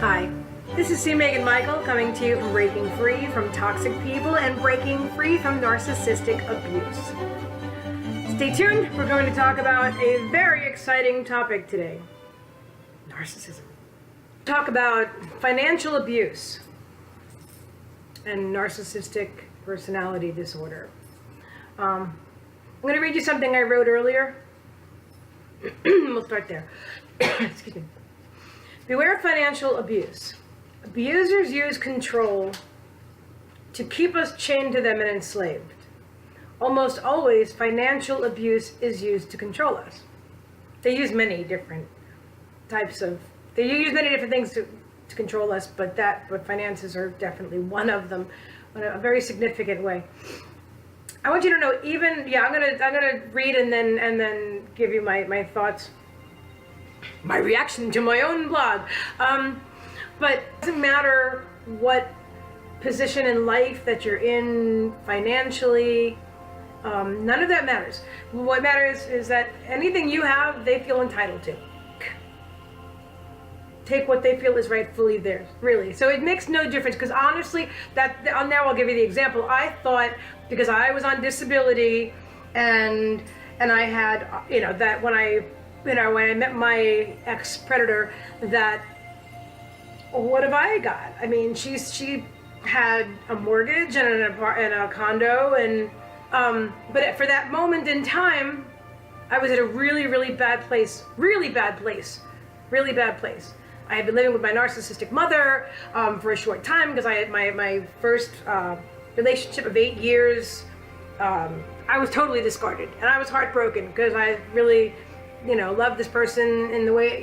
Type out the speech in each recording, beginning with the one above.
Hi, this is C. Megan Michael coming to you from Breaking Free from Toxic People and Breaking Free from Narcissistic Abuse. Stay tuned, we're going to talk about a very exciting topic today. Narcissism. Talk about financial abuse and narcissistic personality disorder. I'm going to read you something I wrote earlier. We'll start there. Excuse me. Beware of financial abuse. Abusers use control to keep us chained to them and enslaved. Almost always, financial abuse is used to control us. They use many different types of, they use many different things to control us, but finances are definitely one of them in a very significant way. I want you to know, I'm gonna read and then give you my thoughts, my reaction to my own blog. But it doesn't matter what position in life that you're in financially, none of that matters. What matters is that anything you have, they feel entitled to. Take what they feel is rightfully theirs, really. So it makes no difference, because honestly, now I'll give you the example. I thought, because I was on disability and I had, that when I met my ex-predator, that what have I got? I mean, she had a mortgage and a condo, and but for that moment in time, I was at a really, really bad place. Really bad place. Really bad place. I had been living with my narcissistic mother for a short time, because I had my first relationship of 8 years. I was totally discarded, and I was heartbroken because I really, loved this person in the way,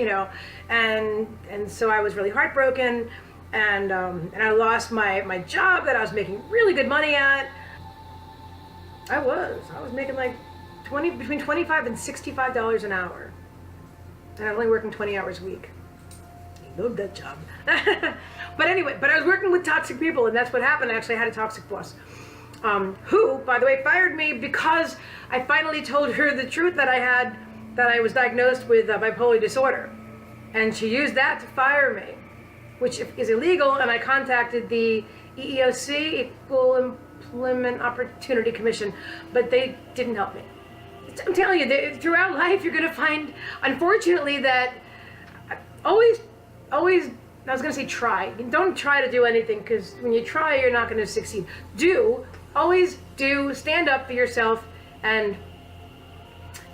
and so I was really heartbroken, and I lost my job that I was making really good money at. I was making like between $25 and $65 an hour, and I was only working 20 hours a week. I loved that job. But anyway, I was working with toxic people, and that's what happened. I actually had a toxic boss, who, by the way, fired me because I finally told her the truth that I was diagnosed with bipolar disorder. And she used that to fire me, which is illegal, and I contacted the EEOC, Equal Employment Opportunity Commission, but they didn't help me. I'm telling you, throughout life, you're going to find, unfortunately, that always, I was going to say try. Don't try to do anything, because when you try, you're not going to succeed. Always stand up for yourself, and,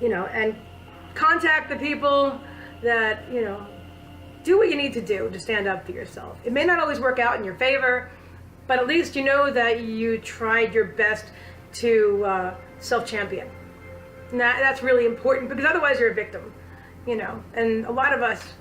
and contact the people that, do what you need to do to stand up for yourself. It may not always work out in your favor, but at least you know that you tried your best to self-champion. And that's really important, because otherwise you're a victim, and a lot of us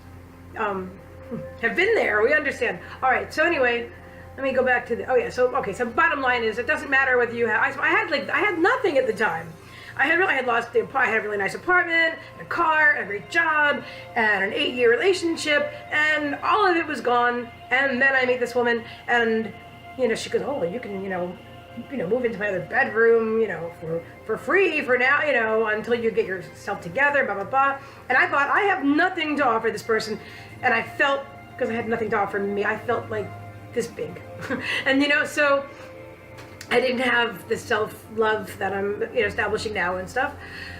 have been there. We understand. All right, so anyway, let me go back to so bottom line is, it doesn't matter whether you have, I had nothing at the time. I had a really nice apartment, a car, a great job, and an 8-year relationship, and all of it was gone. And then I meet this woman, and she goes, "Oh, well, you can move into my other bedroom, for free for now, until you get yourself together, blah blah blah." And I thought, I have nothing to offer this person, and I felt, because I had nothing to offer me, I felt like this big, and so I didn't have the self-love that I'm establishing now and stuff.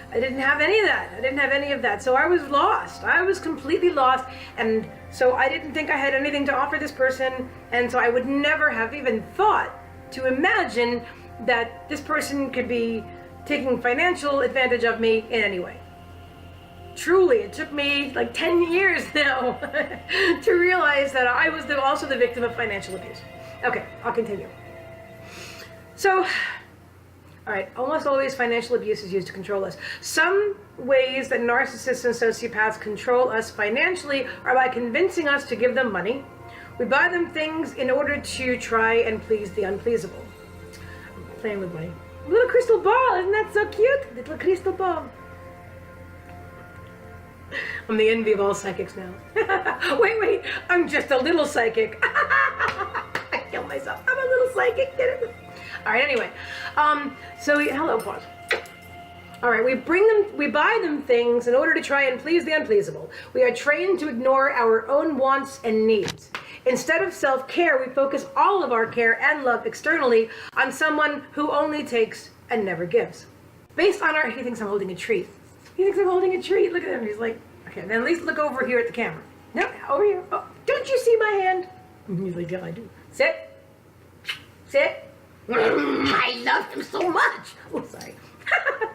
I didn't have any of that. I didn't have any of that. So I was lost. I was completely lost. And so I didn't think I had anything to offer this person. And so I would never have even thought to imagine that this person could be taking financial advantage of me in any way. Truly, it took me like 10 years now to realize that I was also the victim of financial abuse. Okay, I'll continue. So, all right, almost always financial abuse is used to control us. Some ways that narcissists and sociopaths control us financially are by convincing us to give them money. We buy them things in order to try and please the unpleasable. I'm playing with my little crystal ball. Isn't that so cute? Little crystal ball. I'm the envy of all psychics now. Wait, I'm just a little psychic. I killed myself. I'm a little psychic. Get it? All right, anyway. Hello, pause. All right, we buy them things in order to try and please the unpleasable. We are trained to ignore our own wants and needs. Instead of self-care, we focus all of our care and love externally on someone who only takes and never gives. Based on he thinks I'm holding a treat. He thinks I'm holding a treat. Look at him. He's like, okay, then at least look over here at the camera. No, over here. Oh, don't you see my hand? He's like, yeah, I do. Sit. Sit. I love him so much. Oh, sorry.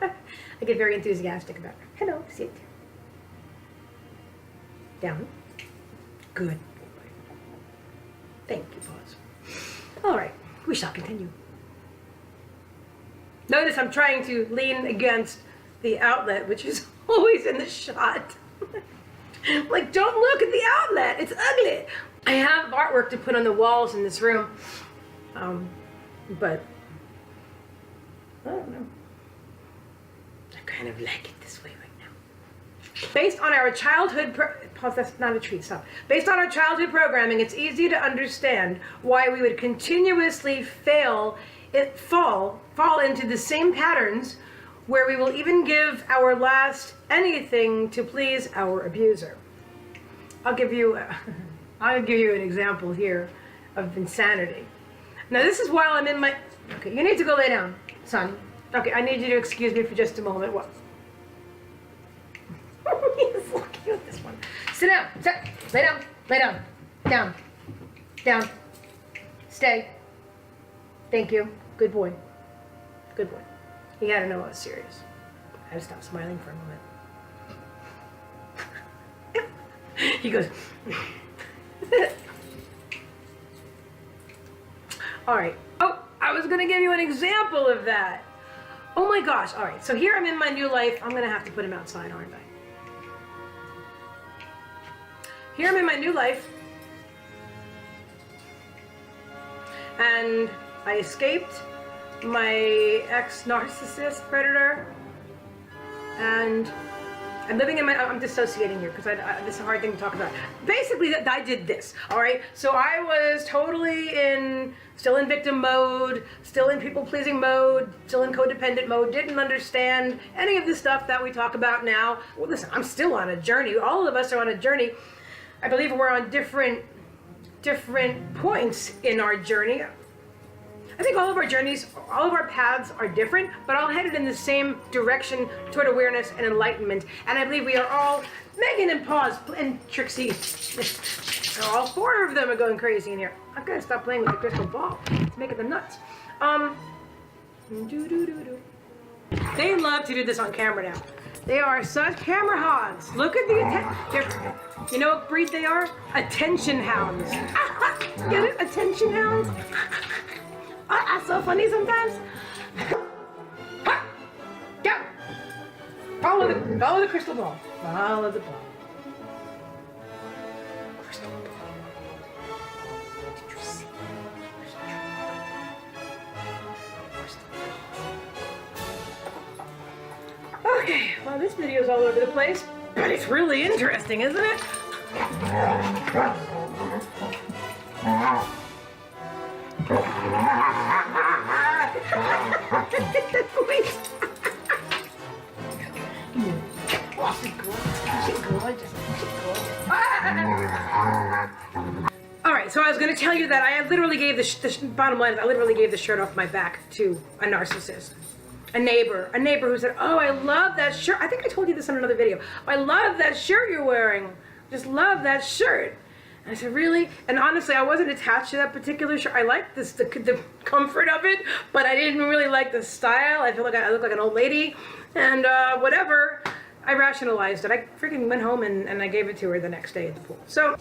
I get very enthusiastic about it. Hello, sit. Down. Good. Thank you, pause. All right, we shall continue. Notice I'm trying to lean against the outlet, which is always in the shot. Like, don't look at the outlet. It's ugly. I have artwork to put on the walls in this room, but I don't know. I kind of like it this way right now. Based on our childhood, pause, that's not a treat, stop. Based on our childhood programming, it's easy to understand why we would continuously fall into the same patterns where we will even give our last anything to please our abuser. I'll give you an example here of insanity. Now this is while I'm in my, okay, you need to go lay down, son. Okay, I need you to excuse me for just a moment. What? He's looking at this one. Sit down, lay down, down, stay. Thank you, good boy, good boy. You gotta know I was serious. I had to stop smiling for a moment. He goes, all right. Oh, I was gonna give you an example of that. Oh my gosh, all right. So here I'm in my new life. I'm gonna have to put him outside, aren't I? Here I'm in my new life. And I escaped my ex-narcissist predator, and I'm living in I'm dissociating here because this is a hard thing to talk about. Basically, I did this, all right? So I was totally still in victim mode, still in people-pleasing mode, still in codependent mode, didn't understand any of the stuff that we talk about now. Well, listen, I'm still on a journey. All of us are on a journey. I believe we're on different points in our journey. I think all of our journeys, all of our paths are different, but all headed in the same direction toward awareness and enlightenment. And I believe we are all, Megan and Paws and Trixie, all four of them are going crazy in here. I've got to stop playing with the crystal ball. It's making them nuts. They love to do this on camera now. They are such camera hogs. Look at the you know what breed they are? Attention hounds. Get it? Attention hounds? That's so funny sometimes. Go! Follow the crystal ball. Follow the ball. Crystal ball. Did you see? Crystal ball. Okay, well this video is all over the place, but it's really interesting, isn't it? All right, so I was going to tell you that I literally gave the bottom line is I literally gave the shirt off my back to a narcissist. A neighbor who said, oh, I love that shirt. I think I told you this in another video. I love that shirt you're wearing. Just love that shirt. And I said, really? And honestly, I wasn't attached to that particular shirt. I liked the comfort of it, but I didn't really like the style. I feel like I look like an old lady. And whatever, I rationalized it. I freaking went home and I gave it to her the next day at the pool. So,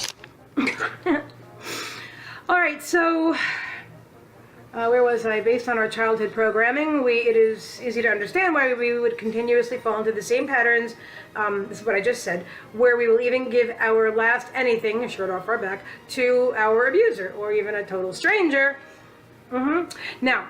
all right, so where was I? Based on our childhood programming, it is easy to understand why we would continuously fall into the same patterns, this is what I just said, where we will even give our last anything, a shirt off our back, to our abuser, or even a total stranger. Now,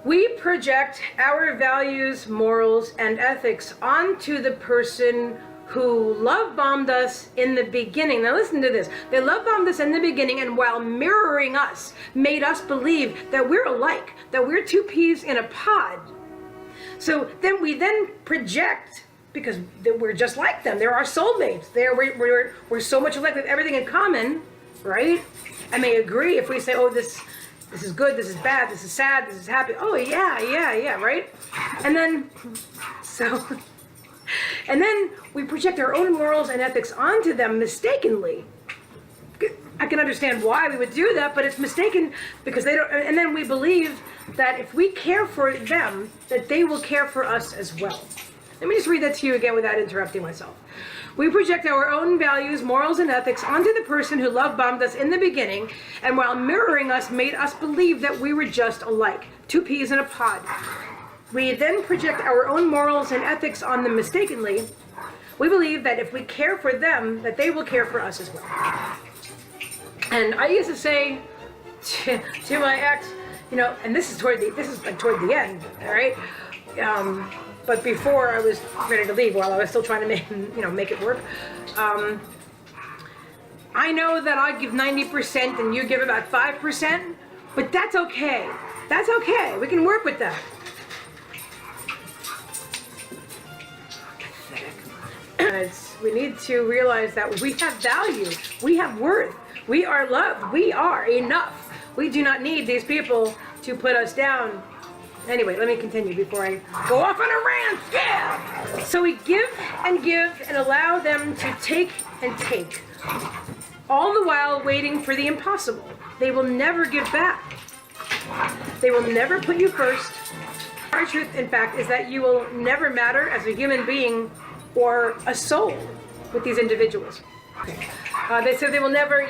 we project our values, morals, and ethics onto the person who love-bombed us in the beginning. Now listen to this. They love-bombed us in the beginning, and while mirroring us, made us believe that we're alike, that we're two peas in a pod. So then we project, because we're just like them. They're our soulmates. We're so much alike, we have everything in common. right? I may agree if we say, oh, this is good, this is bad, this is sad, this is happy. Oh, yeah, right? And then, and then we project our own morals and ethics onto them mistakenly. I can understand why we would do that, but it's mistaken because they don't, and then we believe that if we care for them, that they will care for us as well. Let me just read that to you again without interrupting myself. We project our own values, morals, and ethics onto the person who love bombed us in the beginning, and while mirroring us, made us believe that we were just alike, two peas in a pod. We then project our own morals and ethics on them mistakenly. We believe that if we care for them, that they will care for us as well. And I used to say to my ex, you know, and this is toward the end, all right? But before I was ready to leave, while I was still trying to make it work, I know that I give 90% and you give about 5%, but that's okay. That's okay. We can work with that. We need to realize that we have value. We have worth. We are loved. We are enough. We do not need these people to put us down. Anyway, let me continue before I go off on a rant. Yeah! So we give and allow them to take and take, all the while waiting for the impossible. They will never give back. They will never put you first. Our truth, in fact, is that you will never matter as a human being or a soul with these individuals. They said they will never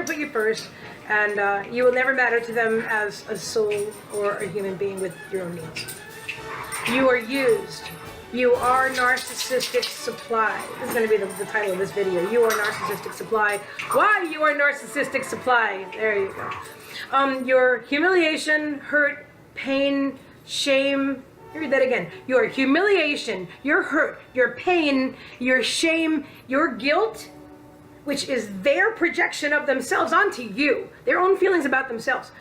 put you first, and you will never matter to them as a soul or a human being with your own needs. You are used. You are narcissistic supply. This is going to be the title of this video. You are narcissistic supply. Why you are narcissistic supply? There you go. Your humiliation, hurt, pain, shame. Read that again. Your humiliation, your hurt, your pain, your shame, your guilt, which is their projection of themselves onto you, their own feelings about themselves.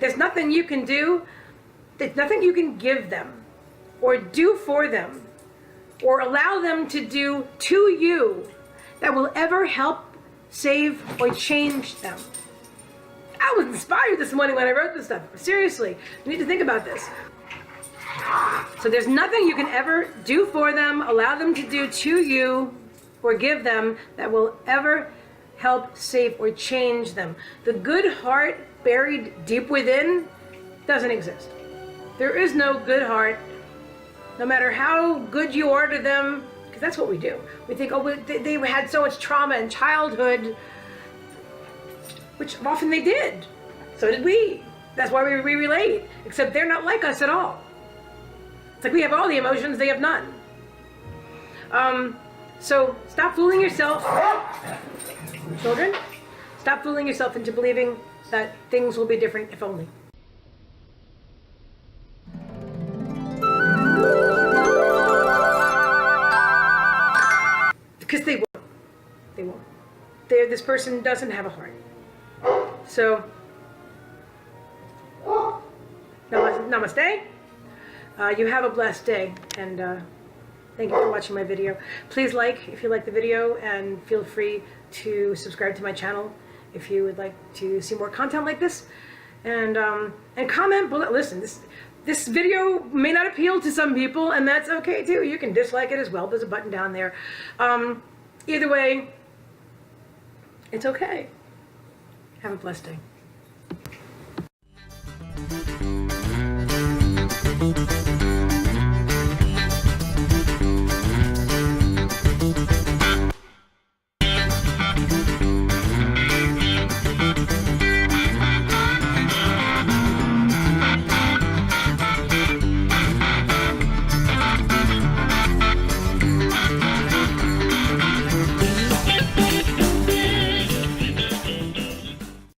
There's nothing you can do, there's nothing you can give them or do for them or allow them to do to you that will ever help save or change them. I was inspired this morning when I wrote this stuff. Seriously, you need to think about this. So there's nothing you can ever do for them, allow them to do to you, or give them that will ever help save or change them. The good heart buried deep within doesn't exist. There is no good heart, no matter how good you are to them, because that's what we do. We think, oh, they had so much trauma in childhood, which often they did. So did we. That's why we relate, except they're not like us at all. It's like we have all the emotions, they have none. So stop fooling yourself, children. Stop fooling yourself into believing that things will be different, if only. Because they won't. They won't. This person doesn't have a heart. So, namaste. You have a blessed day, and thank you for watching my video. Please like if you like the video, and feel free to subscribe to my channel if you would like to see more content like this. And comment below. Listen, this video may not appeal to some people, and that's okay too. You can dislike it as well. There's a button down there. Either way, it's okay. Have a blessed day.